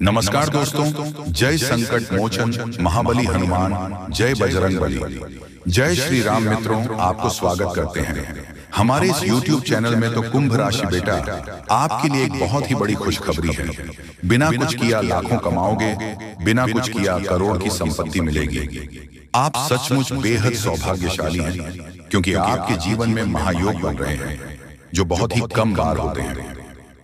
नमस्कार दोस्तों, जय संकट मोचन महाबली हनुमान, जय बजरंग बली, जय श्री राम। मित्रों, आपको स्वागत करते हैं हमारे इस YouTube चैनल में। तो कुंभ राशि बेटा आपके लिए एक बहुत ही बड़ी खुशखबरी है। बिना कुछ किया लाखों कमाओगे, बिना कुछ किया करोड़ की संपत्ति मिलेगी। आप सचमुच बेहद सौभाग्यशाली हैं, क्योंकि आपके जीवन में महायोग बन रहे हैं जो बहुत ही कम बार होते हैं।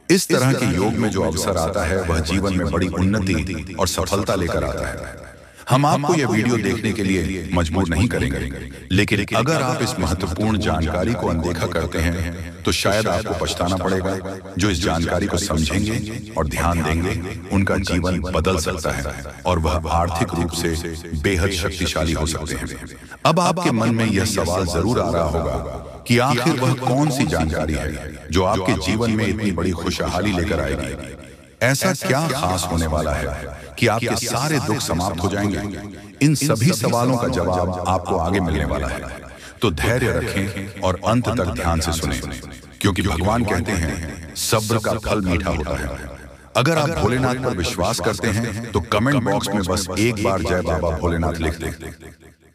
इस तरह के योग में जो अवसर आता है वह जीवन में बड़ी उन्नति और सफलता लेकर आता है। हम आपको यह वीडियो देखने के लिए मजबूर नहीं करेंगे, लेकिन अगर आप इस महत्वपूर्ण जानकारी को अनदेखा करते हैं तो शायद आपको पछताना पड़ेगा। जो इस जानकारी को समझेंगे और ध्यान देंगे उनका जीवन बदल सकता है और वह आर्थिक रूप से बेहद शक्तिशाली हो सकते हैं। अब आपके मन में यह सवाल जरूर आ रहा होगा कि आखिर वह कौन सी जानकारी है जो आपके जीवन में इतनी बड़ी खुशहाली लेकर आएगी। ऐसा क्या खास होने वाला है कि आपके सारे दुख समाप्त हो जाएंगे? इन सभी सवालों का जवाब आपको आगे मिलने वाला है। तो धैर्य रखें और अंत तक ध्यान से सुनें, क्योंकि भगवान कहते हैं सब्र का फल मीठा होता है। अगर आप भोलेनाथ पर विश्वास करते हैं तो कमेंट बॉक्स में बस एक बार जय बाबा भोलेनाथ लिख दें।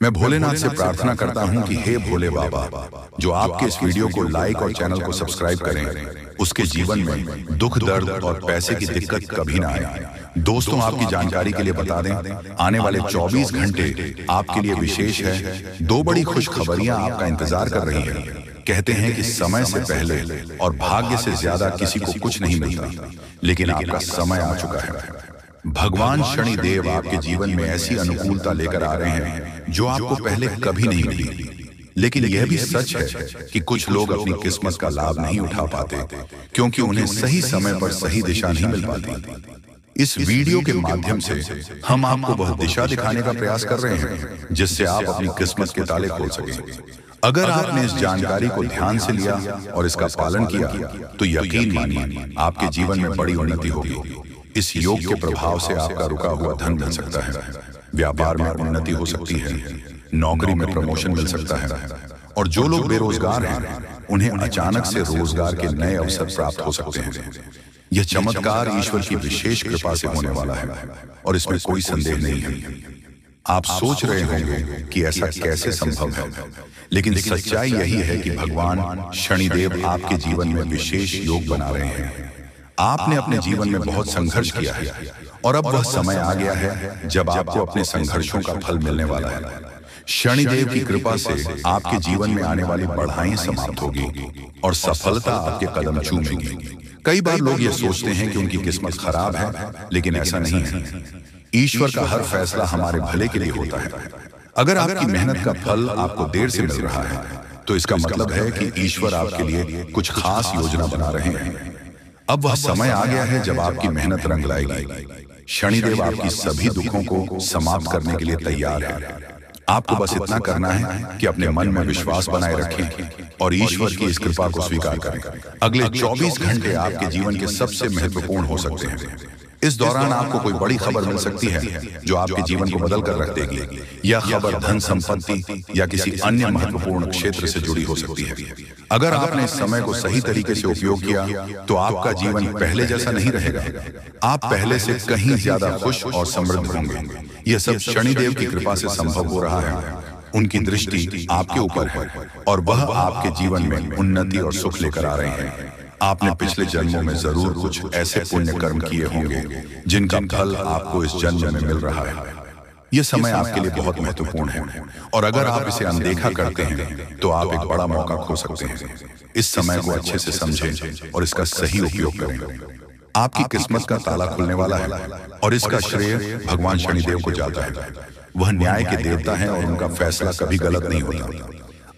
मैं भोलेनाथ से प्रार्थना करता हूं कि हे भोले बाबा, जो आपके इस वीडियो को लाइक और चैनल को सब्सक्राइब करें, उसके जीवन में दुख, दर्द और पैसे की दिक्कत कभी ना आए। दोस्तों, आपकी जानकारी के लिए बता दें, आने वाले 24 घंटे आपके लिए विशेष है। दो बड़ी खुशखबरियां आपका इंतजार कर रही हैं। कहते हैं कि समय से पहले और भाग्य से ज्यादा किसी को कुछ नहीं मिलता, लेकिन आपका समय आ चुका है। भगवान शनि देव आपके जीवन में ऐसी अनुकूलता लेकर आ रहे हैं जो आपको पहले कभी नहीं मिली। लेकिन यह भी सच है कि कुछ लोग अपनी किस्मत का लाभ नहीं उठा पाते, क्योंकि उन्हें सही समय पर सही दिशा नहीं मिल पाती। इस वीडियो के माध्यम से हम आपको वह दिशा दिखाने का प्रयास कर रहे हैं जिससे आप अपनी किस्मत के ताले खोल सकें। अगर आपने इस जानकारी को ध्यान से लिया और इसका पालन किया तो यकीन मानिए आपके जीवन में बड़ी उन्नति होगी। इस योग के प्रभाव से आपका रुका हुआ धन मिल सकता है, व्यापार में उन्नति हो सकती है, नौकरी में प्रमोशन मिल सकता है, और जो लोग बेरोजगार हैं उन्हें अचानक से रोजगार के नए अवसर प्राप्त हो सकते हैं। यह चमत्कार ईश्वर की विशेष कृपा से होने वाला है और इसमें कोई संदेह नहीं है। आप सोच रहे होंगे कि ऐसा कैसे संभव है, लेकिन सच्चाई यही है कि भगवान शनिदेव आपके जीवन में विशेष योग बना रहे हैं। आपने अपने जीवन में बहुत संघर्ष किया है और अब वह समय आ गया है जब आपको अपने संघर्षों का फल मिलने वाला है। शनिदेव की कृपा से आपके जीवन में आने वाली बढ़ाई समाप्त होगी और सफलता आपके कदम चूमेगी। कई बार लोग ये सोचते हैं कि उनकी किस्मत खराब है, लेकिन ऐसा नहीं है। ईश्वर का हर फैसला हमारे भले के लिए होता है। अगर आपकी मेहनत का फल आपको देर से मिल रहा है तो इसका मतलब है कि ईश्वर आपके लिए कुछ खास योजना बना रहे हैं। अब वह समय आ गया है जब आपकी मेहनत रंग लाएगी। शनिदेव आपकी सभी दुखों को समाप्त करने के लिए तैयार है। आपको बस इतना करना है कि अपने मन में विश्वास बनाए रखें और ईश्वर की इस कृपा को स्वीकार करें। अगले 24 घंटे आपके जीवन के सबसे महत्वपूर्ण हो सकते हैं। इस दौरान आपको कोई बड़ी खबर मिल सकती है जो आपके जीवन को बदल कर रख देगी। यह खबर धन, संपत्ति या किसी अन्य महत्वपूर्ण क्षेत्र से जुड़ी हो सकती है। अगर आपने इस समय को सही तरीके से उपयोग किया तो आपका जीवन पहले जैसा नहीं रहेगा। आप पहले से कहीं ज्यादा खुश और समृद्ध होंगे। यह सब शनिदेव की कृपा से संभव हो रहा है। उनकी दृष्टि आपके ऊपर है और वह आपके जीवन में उन्नति और सुख लेकर आ रहे हैं। आपने पिछले जन्मों में जरूर कुछ ऐसे पुण्य कर्म किए होंगे जिनका फल आपको इस जन्म में मिल रहा है। यह समय आपके लिए बहुत महत्वपूर्ण है और अगर आप इसे अनदेखा करते हैं तो आप एक बड़ा मौका खो सकते हैं। इस समय को अच्छे से समझें और इसका सही उपयोग करें। आपकी किस्मत का ताला खुलने वाला है और इसका श्रेय भगवान शनिदेव को जाता है। वह न्याय के देवता हैं और उनका फैसला कभी गलत नहीं होता।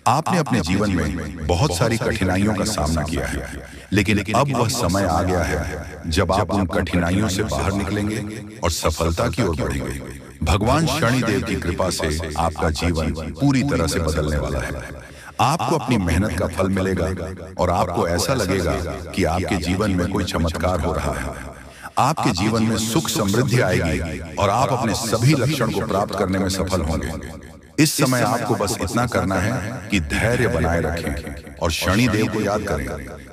आपने अपने जीवन में बहुत सारी कठिनाइयों का सामना किया है, लेकिन अब वह समय आ गया है जब आप उन कठिनाइयों से बाहर निकलेंगे और सफलता की ओर बढ़ेंगे। भगवान शनिदेव की कृपा से आपका जीवन पूरी तरह से बदलने वाला है। आपको अपनी मेहनत का फल मिलेगा और आपको ऐसा लगेगा कि आपके जीवन में कोई चमत्कार हो रहा है। आपके जीवन में सुख समृद्धि आएगी और आप अपने सभी लक्ष्यों को प्राप्त करने में सफल होंगे। इस समय आपको बस इतना करना है कि धैर्य बनाए रखें और शनि देव को याद करें।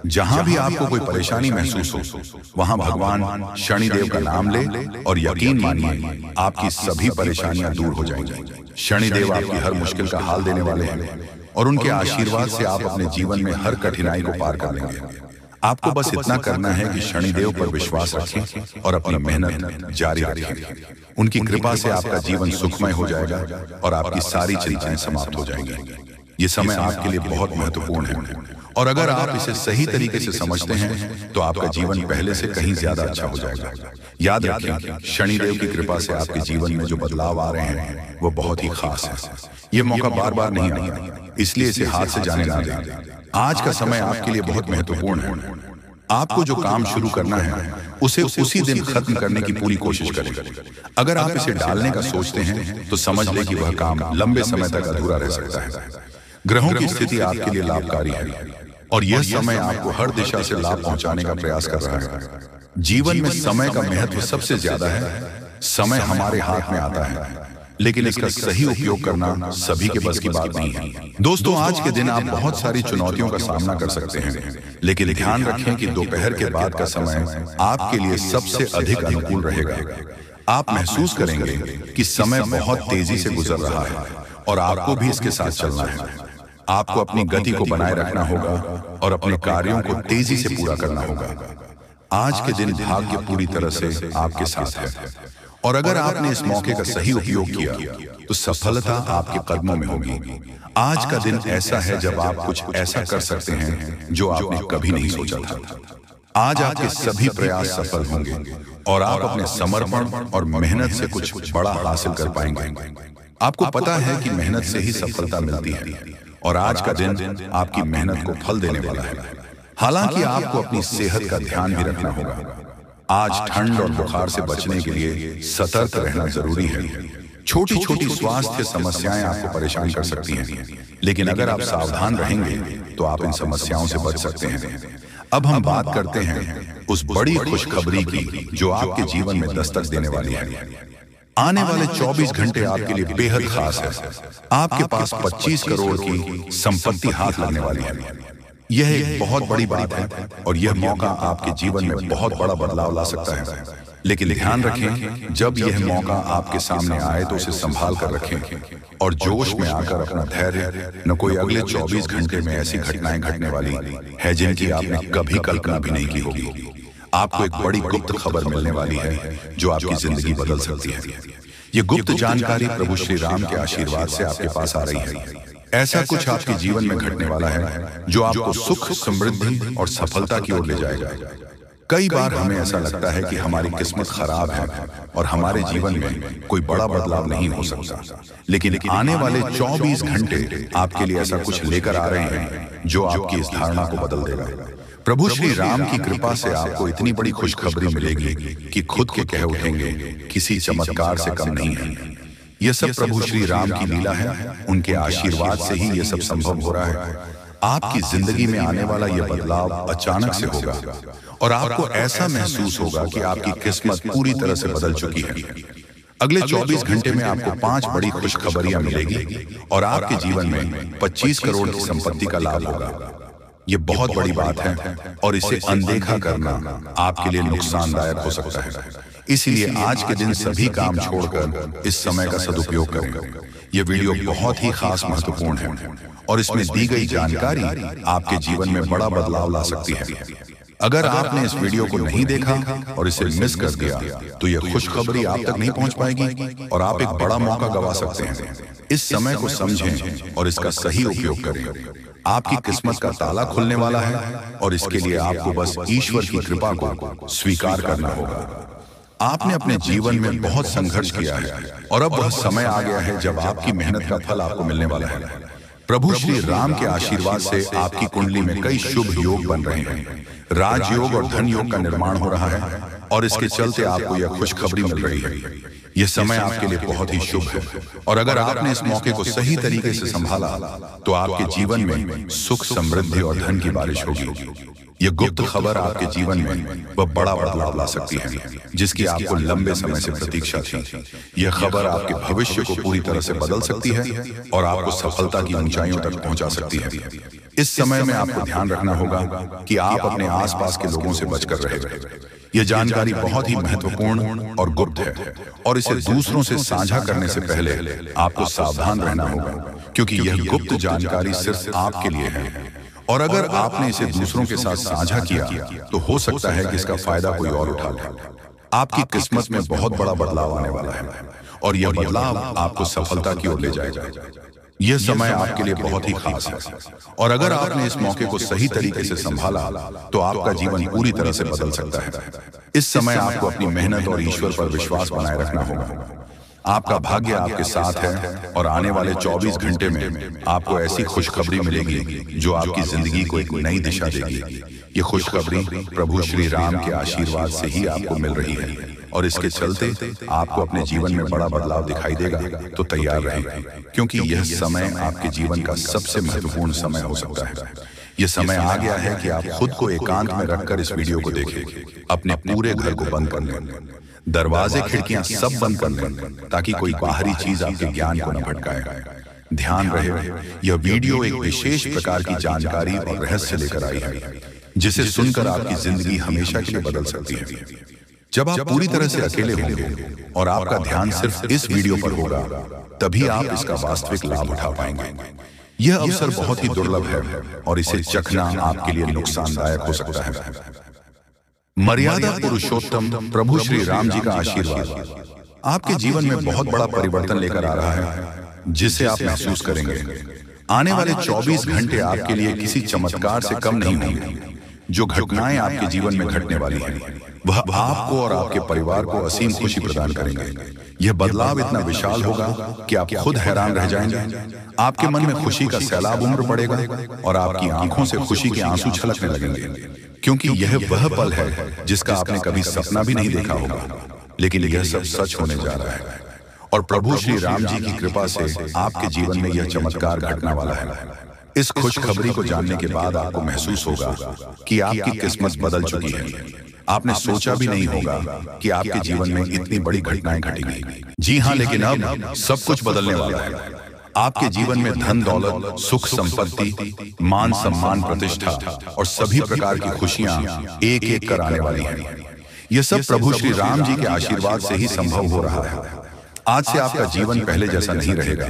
जहां भी आपको कोई परेशानी महसूस हो, वहां भगवान शनि देव का नाम ले और यकीन मानिए आपकी सभी परेशानियां दूर हो जाएंगी। शनि देव आपकी हर मुश्किल का हाल देने वाले हैं और उनके आशीर्वाद से आप अपने जीवन में हर कठिनाई को पार कर लेंगे। आपको बस इतना करना है कि शनिदेव पर विश्वास रखें और अपनी मेहनत जारी रखें। उनकी कृपा से आपका जीवन सुखमय हो जाएगा और आपकी सारी चिंताएं समाप्त हो जाएंगी। ये समय आपके लिए बहुत महत्वपूर्ण है और अगर आप इसे सही तरीके से समझते हैं तो आपका जीवन पहले से कहीं ज्यादा अच्छा हो जाएगा। याद रखें, शनिदेव की कृपा से आपके जीवन में जो बदलाव आ रहे हैं वो बहुत ही खास है। ये मौका बार बार नहीं आता, इसलिए इसे हाथ से जाने ना दें। आज का समय आपके लिए बहुत महत्वपूर्ण है। आपको जो काम शुरू करना है उसे उसी दिन खत्म करने की पूरी कोशिश करें। अगर आप इसे डालने का सोचते हैं तो समझ लें कि वह काम लंबे समय तक अधूरा रह सकता है। ग्रहों की स्थिति आपके लिए लाभकारी है और यह समय आपको हर दिशा से लाभ पहुंचाने का प्रयास कर रहा है। जीवन में समय का महत्व सबसे ज्यादा है। समय हमारे हाथ में आता है लेकिन इसका सही उपयोग करना सभी के बस की बात नहीं है। दोस्तों, आज के दिन आप बहुत सारी चुनौतियों का सामना कर सकते हैं, लेकिन ध्यान रखें कि दोपहर के बाद का समय आपके लिए सबसे अधिक अनुकूल रहेगा। आप महसूस करेंगे कि समय बहुत तेजी से गुजर रहा है और आपको भी इसके साथ चलना है। आपको अपनी गति को बनाए रखना होगा और अपने कार्यों को तेजी से पूरा करना होगा। आज के दिन भाग्य पूरी तरह से आपके साथ है और अगर आपने इस मौके का सही उपयोग किया तो सफलता आपके कदमों में होगी। आज का दिन ऐसा है जब आप कुछ ऐसा कर सकते हैं जो आपने कभी नहीं सोचा था। आज आपके सभी प्रयास सफल होंगे और आप अपने समर्पण और मेहनत से कुछ बड़ा हासिल कर पाएंगे। आपको पता है कि मेहनत से ही सफलता मिलती है और आज का दिन आपकी मेहनत को फल देने वाला है। हालांकि आपको अपनी सेहत का ध्यान भी रखना होगा। आज ठंड और बुखार से बचने के लिए सतर्क रहना जरूरी है। छोटी छोटी स्वास्थ्य समस्याएं आपको परेशान कर सकती हैं, लेकिन अगर आप सावधान रहेंगे तो आप इन समस्याओं से बच सकते हैं। अब हम बात करते हैं उस बड़ी खुशखबरी की जो आपके जीवन में दस्तक देने वाली है। आने वाले 24 घंटे आपके लिए बेहद खास है। आपके पास 25 करोड़ की संपत्ति हाथ लगने वाली है। यह एक बहुत बड़ी बात है और यह मौका आपके जीवन में बहुत बड़ा बदलाव ला सकता है। लेकिन ध्यान रखें, जब यह मौका आपके सामने आए तो उसे संभाल कर रखें और जोश में आकर अपना धैर्य, न कोई अगले 24 घंटे में ऐसी घटनाएं घटने वाली है जिनकी आपने कभी कल्पना भी नहीं की होगी। आपको एक बड़ी गुप्त खबर मिलने वाली है जो आपकी जिंदगी बदल सकती है। ये गुप्त जानकारी प्रभु श्री राम के आशीर्वाद से आपके पास आ रही है। ऐसा कुछ आपके जीवन में घटने वाला है जो आपको सुख, समृद्धि और सफलता की ओर ले जाएगा। कई बार हमें ऐसा लगता है कि हमारी किस्मत खराब है और हमारे जीवन में कोई बड़ा बदलाव नहीं हो सकता, लेकिन आने वाले 24 घंटे आपके लिए ऐसा कुछ लेकर आ रहे हैं जो आपकी इस धारणा को बदल देगा। प्रभु श्री राम की कृपा से आपको इतनी बड़ी खुशखबरी मिलेगी कि खुद के कह उठेंगे, किसी चमत्कार से कम नहीं है। यह सब प्रभु श्री राम की लीला है। उनके आशीर्वाद से ही यह सब संभव हो रहा है। आपकी जिंदगी में आने वाला यह बदलाव अचानक से होगा और आपको ऐसा महसूस होगा कि आपकी किस्मत पूरी तरह से बदल चुकी है। अगले 24 घंटे में आपको 5 बड़ी खुशखबरियां मिलेगी और आपके जीवन में 25 करोड़ की संपत्ति का लाभ होगा। ये बहुत बड़ी बात है और इसे अनदेखा करना आपके लिए नुकसानदायक हो सकता है। इसीलिए आज के दिन सभी काम छोड़कर इस समय का सदुपयोग करें। यह वीडियो बहुत ही खास महत्वपूर्ण है और इसमें दी गई जानकारी आपके जीवन में बड़ा बदलाव ला सकती है। अगर आपने इस वीडियो को नहीं देखा और इसे मिस कर दिया तो यह खुशखबरी आप तक नहीं पहुंच पाएगी और आप एक बड़ा मौका गंवा सकते हैं। इस समय को समझें और इसका सही उपयोग करें। आपकी किस्मत का ताला खुलने वाला है और इसके लिए आपको बस ईश्वर की कृपा को स्वीकार करना होगा। आपने अपने जीवन में बहुत संघर्ष किया है और अब वह समय आ गया है जब आपकी मेहनत का फल आपको मिलने वाला है। प्रभु श्री राम के आशीर्वाद से आपकी कुंडली में कई शुभ योग बन रहे हैं। राजयोग और धन योग का निर्माण हो रहा है और इसके चलते आपको यह खुशखबरी मिल रही है। यह समय आपके लिए बहुत ही शुभ है और अगर आपने इस मौके को सही तरीके से संभाला तो आपके जीवन में सुख, समृद्धि और धन की बारिश होगी। यह गुप्त खबर आपके जीवन में वह बड़ा बदलाव ला सकती है जिसकी आपको लंबे समय से प्रतीक्षा थी। यह खबर आपके भविष्य को पूरी तरह से बदल सकती है और आपको सफलता की ऊंचाइयों तक पहुंचा सकती है। इस समय में आपको ध्यान रखना होगा कि आप अपने आसपास के लोगों से बचकर रहें। यह जानकारी बहुत ही महत्वपूर्ण और गुप्त है और इसे दूसरों से साझा करने से पहले आपको सावधान रहना होगा, क्योंकि यह गुप्त जानकारी सिर्फ आपके लिए है। और अगर आपने इसे दूसरों के साथ साझा किया तो हो सकता है कि इसका फायदा कोई और उठा ले। आपकी किस्मत में बहुत बड़ा बदलाव आने वाला है और यह बदलाव आपको सफलता की ओर ले जाएगा। यह समय आपके लिए बहुत ही खास है और अगर आपने इस मौके को सही तरीके से संभाला तो आपका जीवन पूरी तरह से बदल सकता है। इस समय आपको अपनी मेहनत और ईश्वर पर विश्वास बनाए रखना होगा। आपका भाग्य आपके साथ है और आने वाले 24 घंटे में आपको ऐसी खुशखबरी मिलेगी जो आपकी जिंदगी को एक नई दिशा देगी। ये खुशखबरी प्रभु श्री राम के आशीर्वाद से ही आपको मिल रही है और इसके चलते आपको अपने जीवन में बड़ा बदलाव दिखाई देगा। तो तैयार रहें, क्योंकि यह समय आपके जीवन का सबसे महत्वपूर्ण समय हो सकता है। यह समय आ गया है कि आप खुद को एकांत में रखकर इस वीडियो को देखें। अपने पूरे घर को बंद कर लें, दरवाजे खिड़कियां सब बंद कर लें ताकि कोई बाहरी चीज आपके ज्ञान को न भटकाए। ध्यान रहे, यह वीडियो एक विशेष प्रकार की जानकारी और रहस्य लेकर आई है जिसे सुनकर आपकी जिंदगी हमेशा के लिए बदल सकती है। जब आप पूरी तरह से अकेले होंगे और आपका ध्यान सिर्फ इस वीडियो पर होगा, तभी आप इसका वास्तविक लाभ उठा पाएंगे। यह अवसर बहुत ही दुर्लभ है और इसे चखना आपके लिए नुकसानदायक हो सकता है। मर्यादा पुरुषोत्तम प्रभु श्री राम जी का आशीर्वाद आपके जीवन में बहुत बड़ा परिवर्तन लेकर आ रहा है, जिसे आप महसूस करेंगे। आने वाले 24 घंटे आपके लिए किसी चमत्कार से कम नहीं होंगे। जो घटनाएं आपके जीवन में घटने वाली हैं, वह आपको और आपके परिवार को असीम खुशी प्रदान करेंगे। यह बदलाव इतना विशाल होगा कि आप खुद हैरान रह जाएंगे। आपके मन में खुशी का सैलाब उमड़ पड़ेगा और आपकी आंखों से खुशी के आंसू छलकने लगेंगे, क्योंकि यह वह पल है जिसका आपने कभी सपना भी नहीं देखा होगा, लेकिन यह सब सच होने जा रहा है और प्रभु श्री राम जी की कृपा से आपके जीवन में यह चमत्कार घटने वाला है। इस खुशखबरी को जानने के बाद आपको महसूस होगा कि आपकी किस्मत बदल चुकी है। आपने सोचा भी नहीं होगा कि आपके जीवन में इतनी बड़ी घटनाएं घटेंगी। जी हाँ, लेकिन अब सब कुछ बदलने वाला है। आपके जीवन में धन दौलत, सुख संपत्ति, मान सम्मान, प्रतिष्ठा और सभी प्रकार की खुशियां एक एक कर आने वाली हैं। यह सब प्रभु श्री राम जी के आशीर्वाद से ही संभव हो रहा है। आज से आपका जीवन पहले जैसा नहीं रहेगा।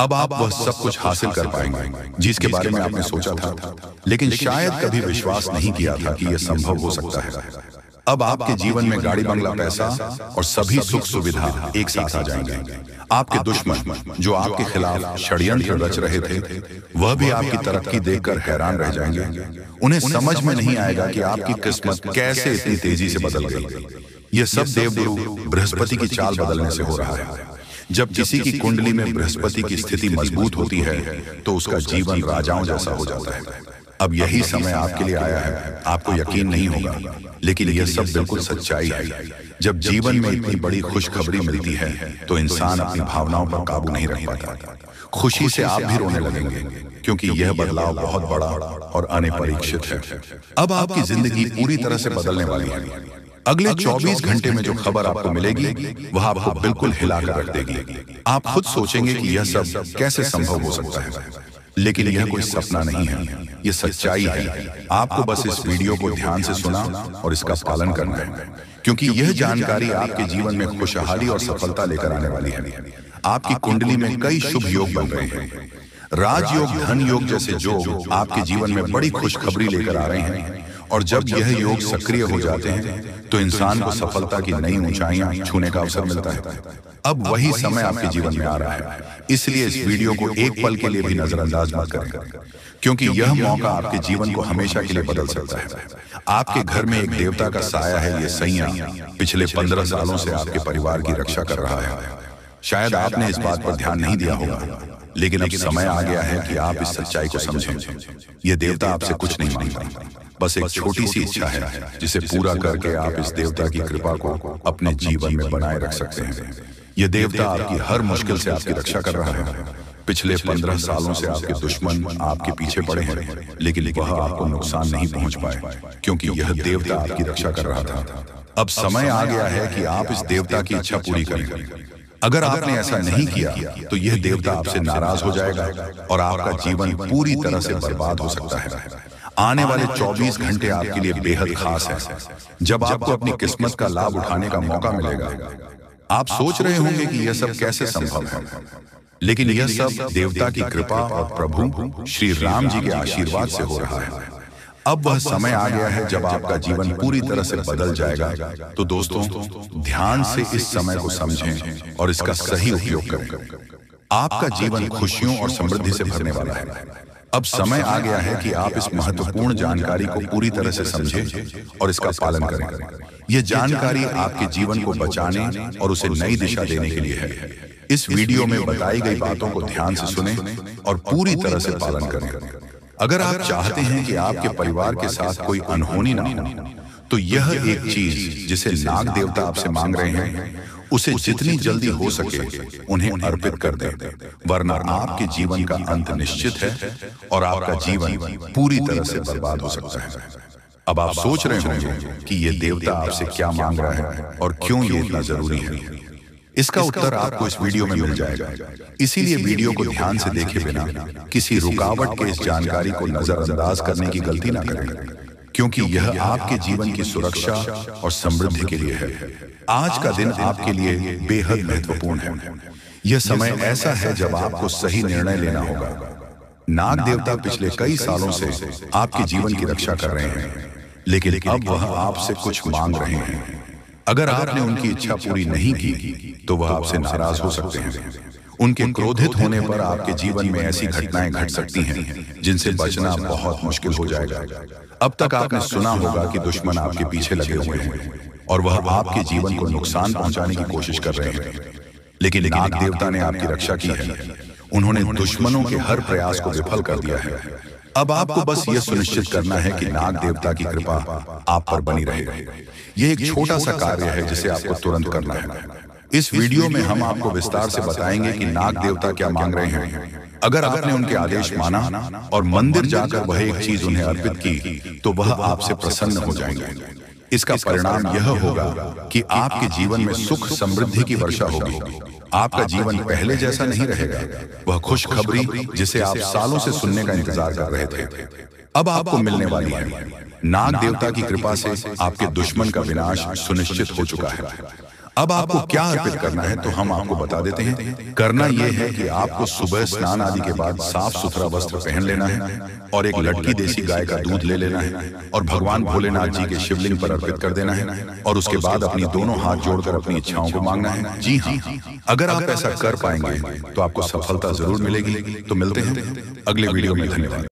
अब आप वह सब कुछ हासिल कर पाएंगे जिसके बारे में आपने सोचा था, लेकिन शायद कभी विश्वास नहीं किया था कि यह संभव हो सकता है। अब आपके जीवन में गाड़ी बंगला, पैसा और सभी सुख सुविधा एक साथ आ जाएंगे। आपके दुश्मन जो आपके खिलाफ षड्यंत्र रच रहे थे, वह भी आपकी तरक्की देखकर हैरान रह जाएंगे। उन्हें समझ में नहीं आएगा कि आपकी किस्मत कैसे इतनी तेजी से बदल गई। यह सब देवगुरु बृहस्पति की चाल बदलने से हो रहा है। जब किसी की कुंडली में बृहस्पति की स्थिति मजबूत होती है तो उसका जीवन राजाओं जैसा हो जाता है। अब यही समय आपके लिए आया है। आपको यकीन नहीं होगा, लेकिन यह सब बिल्कुल सच्चाई है। जब जीवन में इतनी बड़ी खुशखबरी मिलती है तो इंसान अपनी भावनाओं पर काबू नहीं रख पाता। खुशी से आप भी रोने लगेंगे, क्योंकि यह बदलाव बहुत बड़ा और अनपरीक्षित है। अब आपकी जिंदगी पूरी तरह से बदलने वाली है। अगले 24 घंटे में जो खबर आपको मिलेगी वह आपको बिल्कुल हिलाकर रख देगी। आप खुद सोचेंगे कि यह सब कैसे संभव हो सकता है, लेकिन यह कोई सपना नहीं है, यह सच्चाई है। आपको बस इस वीडियो को ध्यान से सुना और इसका पालन करना है, क्योंकि यह जानकारी आपके जीवन में खुशहाली और सफलता लेकर आने वाली है। आपकी कुंडली में कई शुभ योग बन रहे हैं। राजयोग, धन योग जैसे योग आपके जीवन में बड़ी खुशखबरी लेकर आ रहे हैं और जब यह योग सक्रिय हो जाते हैं तो इंसान को सफलता की नई ऊंचाइयां छूने का अवसर मिलता है। अब वही समय आपके जीवन में आ रहा है, इसलिए इस वीडियो को एक पल के लिए भी नजरअंदाज मत करें, क्योंकि यह मौका आपके जीवन को हमेशा के लिए बदल सकता है। आपके घर में एक देवता का साया है। ये सैया पिछले 15 सालों से आपके परिवार की रक्षा कर रहा है। शायद आपने इस बात पर ध्यान नहीं दिया होगा, लेकिन अब समय आ गया है कि आप इस सच्चाई को समझें। यह देवता आपसे कुछ नहीं मांगता, बस एक छोटी सी इच्छा है जिसे पूरा करके आप इस देवता की कृपा को अपने जीवन में बनाए रख सकते हैं। यह देवता आपकी हर मुश्किल से आपकी रक्षा कर रहा है। पिछले 15 सालों से आपके दुश्मन आपके पीछे पड़े हैं, लेकिन वह आपको नुकसान नहीं पहुंच पाए, क्योंकि यह देवता आपकी रक्षा कर रहा था। अब समय आ गया है कि आप इस देवता की इच्छा पूरी करें। अगर आपने ऐसा नहीं किया तो यह देवता आपसे नाराज हो जाएगा और आपका जीवन पूरी तरह से बर्बाद हो सकता है। आने वाले 24 घंटे आपके लिए बेहद खास है, जब आपको अपनी किस्मत का लाभ उठाने का मौका मिलेगा। आप सोच रहे होंगे कि यह सब कैसे संभव है, लेकिन यह सब देवता की कृपा और प्रभु श्री राम जी के आशीर्वाद से हो रहा है। अब वह समय आ गया है जब आपका जीवन पूरी तरह से बदल जाएगा। तो दोस्तों, ध्यान से इस समय को समझें और इसका सही उपयोग करें। आपका जीवन खुशियों और समृद्धि से भरने वाला है। अब समय आ गया है कि आप इस महत्वपूर्ण जानकारी को पूरी तरह से समझें और इसका पालन करें। यह जानकारी आपके जीवन को बचाने और उसे नई दिशा देने के लिए है। इस वीडियो में बताई गई बातों को ध्यान से सुनें और पूरी तरह से पालन करें। अगर आप चाहते हैं कि आपके परिवार के साथ कोई अनहोनी ना हो, तो यह एक चीज जिसे नाग देवता आपसे मांग रहे हैं, उसे जितनी जल्दी हो सके उन्हें अर्पित कर दें, वरना आपके जीवन का अंत निश्चित है और आपका जीवन पूरी तरह से बर्बाद हो सकता है। अब आप सोच रहे होंगे कि यह देवता आपसे क्या मांग रहा है और क्यों ये इतना जरूरी है। इसका उत्तर आपको इस वीडियो में मिल जाएगा, इसीलिए वीडियो को ध्यान से देखे बिना किसी रुकावट के इस जानकारी को नजरअंदाज करने की गलती ना करें, क्योंकि यह आपके जीवन की सुरक्षा और समृद्धि के लिए है। आज का दिन आपके लिए बेहद महत्वपूर्ण है। यह समय ऐसा है जब आपको सही निर्णय लेना होगा। नाग देवता पिछले कई सालों से आपके जीवन की रक्षा कर रहे हैं, लेकिन अब वह आपसे कुछ मांग रहे हैं। अगर आपने उनकी इच्छा पूरी नहीं की तो वह आपसे नाराज हो सकते हैं। उनके क्रोधित होने पर आपके जीवन में ऐसी घटनाएं घट सकती हैं जिनसे बचना बहुत मुश्किल हो जाएगा। अब तक आपने सुना होगा कि दुश्मन आपके पीछे लगे हुए हैं और वह आपके जीवन को नुकसान पहुंचाने की कोशिश कर रहे हैं, लेकिन नाग देवता ने आपकी रक्षा की है। उन्होंने दुश्मनों के हर प्रयास को विफल कर दिया है। अब आपको बस यह सुनिश्चित करना है कि नाग देवता की कृपा आप पर बनी रहे। यह एक छोटा सा कार्य है जिसे आपको तुरंत करना है। इस वीडियो में हम आपको विस्तार से बताएंगे कि नाग देवता क्या मांग रहे हैं। अगर आपने उनके आदेश माना और मंदिर जाकर वह एक चीज उन्हें अर्पित की, तो वह आपसे प्रसन्न हो जाएंगे। इसका परिणाम यह होगा कि आपके जीवन में सुख समृद्धि की वर्षा होगी। आपका जीवन पहले जैसा नहीं रहेगा। वह खुशखबरी जिसे आप सालों से सुनने का इंतजार कर रहे थे, अब आपको मिलने वाली है। नाग देवता की कृपा से आपके दुश्मन का विनाश सुनिश्चित हो चुका है। अब आपको क्या अर्पित करना है तो हम आपको बता देते हैं। करना यह है कि आपको सुबह स्नान आदि के बाद साफ सुथरा वस्त्र पहन लेना है और एक लड़की देसी गाय का दूध ले लेना है और भगवान भोलेनाथ जी के शिवलिंग पर अर्पित कर देना है और उसके बाद अपनी दोनों हाथ जोड़कर अपनी इच्छाओं को मांगना है। जी हाँ, अगर आप ऐसा कर पाएंगे तो आपको सफलता जरूर मिलेगी। तो मिलते हैं अगले वीडियो में। धन्यवाद।